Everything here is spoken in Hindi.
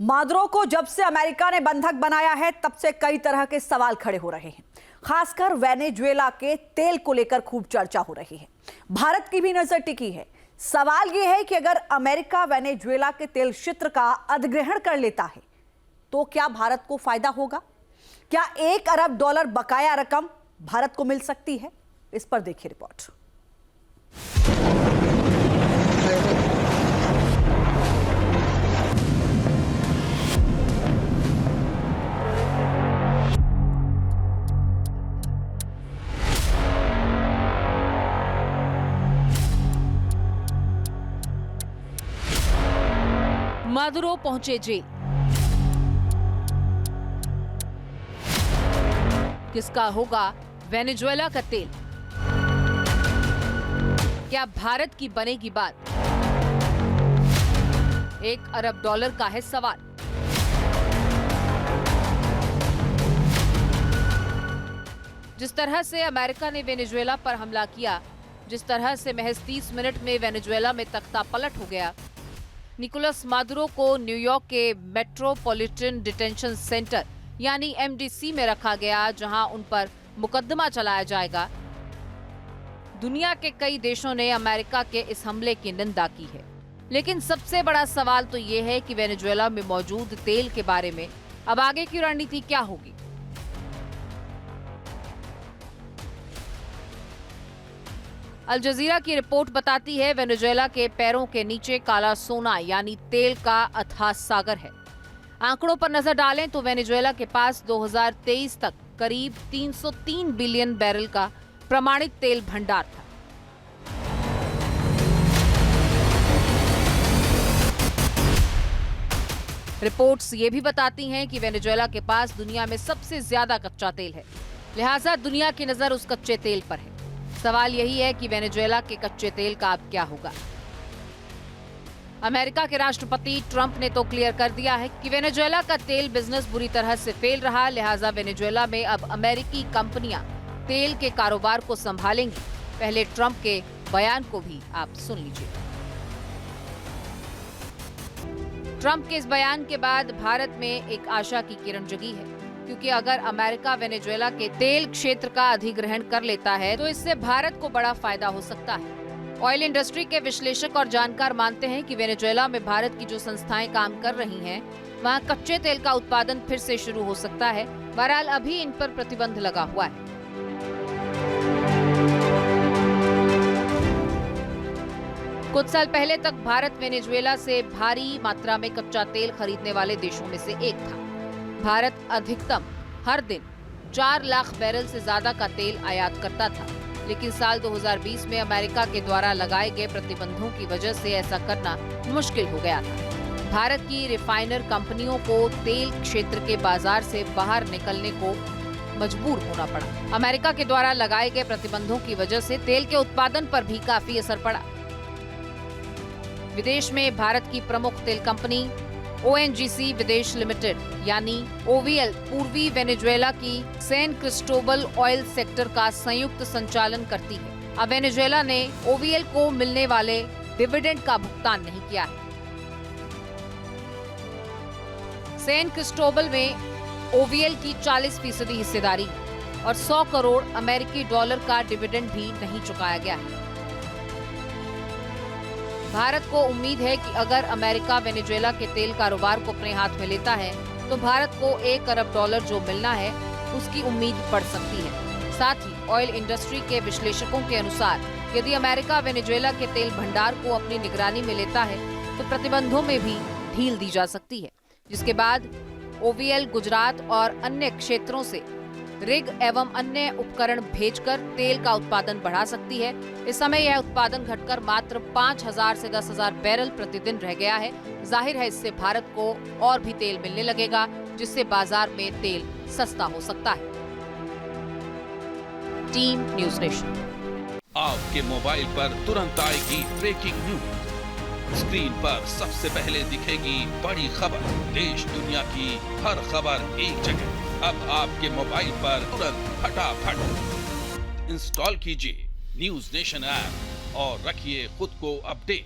मादुरो को जब से अमेरिका ने बंधक बनाया है तब से कई तरह के सवाल खड़े हो रहे हैं। खासकर वेनेजुएला के तेल को लेकर खूब चर्चा हो रही है। भारत की भी नजर टिकी है। सवाल यह है कि अगर अमेरिका वेनेजुएला के तेल क्षेत्र का अधिग्रहण कर लेता है तो क्या भारत को फायदा होगा? क्या $1 अरब बकाया रकम भारत को मिल सकती है? इस पर देखिए रिपोर्ट। मादुरो पहुंचे जेल। किसका होगा वेनेजुएला का तेल? क्या भारत की बनेगी बात? $1 अरब का है सवाल। जिस तरह से अमेरिका ने वेनेजुएला पर हमला किया, जिस तरह से महज 30 मिनट में वेनेजुएला में तख्ता पलट हो गया, निकोलस मादुरो को न्यूयॉर्क के मेट्रोपॉलिटन डिटेंशन सेंटर यानी MDC में रखा गया, जहां उन पर मुकदमा चलाया जाएगा। दुनिया के कई देशों ने अमेरिका के इस हमले की निंदा की है, लेकिन सबसे बड़ा सवाल तो ये है कि वेनेजुएला में मौजूद तेल के बारे में अब आगे की रणनीति क्या होगी। अल जजीरा की रिपोर्ट बताती है वेनेजुएला के पैरों के नीचे काला सोना यानी तेल का अथाह सागर है। आंकड़ों पर नजर डालें तो वेनेजुएला के पास 2023 तक करीब 303 बिलियन बैरल का प्रमाणित तेल भंडार था। रिपोर्ट्स ये भी बताती हैं कि वेनेजुएला के पास दुनिया में सबसे ज्यादा कच्चा तेल है, लिहाजा दुनिया की नजर उस कच्चे तेल पर है। सवाल यही है कि वेनेजुएला के कच्चे तेल का अब क्या होगा। अमेरिका के राष्ट्रपति ट्रंप ने तो क्लियर कर दिया है कि वेनेजुएला का तेल बिजनेस बुरी तरह से फेल रहा, लिहाजा वेनेजुएला में अब अमेरिकी कंपनियां तेल के कारोबार को संभालेंगी। पहले ट्रंप के बयान को भी आप सुन लीजिए। ट्रंप के इस बयान के बाद भारत में एक आशा की किरण जगी है, क्योंकि अगर अमेरिका वेनेजुएला के तेल क्षेत्र का अधिग्रहण कर लेता है तो इससे भारत को बड़ा फायदा हो सकता है। ऑयल इंडस्ट्री के विश्लेषक और जानकार मानते हैं कि वेनेजुएला में भारत की जो संस्थाएं काम कर रही हैं, वहां कच्चे तेल का उत्पादन फिर से शुरू हो सकता है। बहरहाल अभी इन पर प्रतिबंध लगा हुआ है। कुछ साल पहले तक भारत वेनेजुएला से भारी मात्रा में कच्चा तेल खरीदने वाले देशों में से एक था। भारत अधिकतम हर दिन 4 लाख बैरल से ज्यादा का तेल आयात करता था, लेकिन साल 2020 में अमेरिका के द्वारा लगाए गए प्रतिबंधों की वजह से ऐसा करना मुश्किल हो गया था। भारत की रिफाइनर कंपनियों को तेल क्षेत्र के बाजार से बाहर निकलने को मजबूर होना पड़ा। अमेरिका के द्वारा लगाए गए प्रतिबंधों की वजह से तेल के उत्पादन पर भी काफी असर पड़ा। विदेश में भारत की प्रमुख तेल कंपनी ONGC विदेश लिमिटेड यानी OVL पूर्वी वेनेजुएला की सैन क्रिस्टोबल ऑयल सेक्टर का संयुक्त संचालन करती है। अब वेनेजुएला ने OVL को मिलने वाले डिविडेंड का भुगतान नहीं किया है। सैन क्रिस्टोबल में OVL की 40% हिस्सेदारी और 100 करोड़ अमेरिकी डॉलर का डिविडेंड भी नहीं चुकाया गया है। भारत को उम्मीद है कि अगर अमेरिका वेनेजुएला के तेल कारोबार को अपने हाथ में लेता है तो भारत को $1 अरब जो मिलना है उसकी उम्मीद बढ़ सकती है। साथ ही ऑयल इंडस्ट्री के विश्लेषकों के अनुसार यदि अमेरिका वेनेजुएला के तेल भंडार को अपनी निगरानी में लेता है तो प्रतिबंधों में भी ढील दी जा सकती है, जिसके बाद OVL गुजरात और अन्य क्षेत्रों से रिग एवं अन्य उपकरण भेजकर तेल का उत्पादन बढ़ा सकती है। इस समय यह उत्पादन घटकर मात्र 5,000 से 10,000 बैरल प्रतिदिन रह गया है। जाहिर है इससे भारत को और भी तेल मिलने लगेगा, जिससे बाजार में तेल सस्ता हो सकता है। Team news nation. आपके मोबाइल पर तुरंत आएगी ब्रेकिंग न्यूज। स्क्रीन पर सबसे पहले दिखेगी बड़ी खबर। देश दुनिया की हर खबर एक जगह। अब आपके मोबाइल पर तुरंत फटाफट इंस्टॉल कीजिए न्यूज़ नेशन ऐप और रखिए खुद को अपडेट।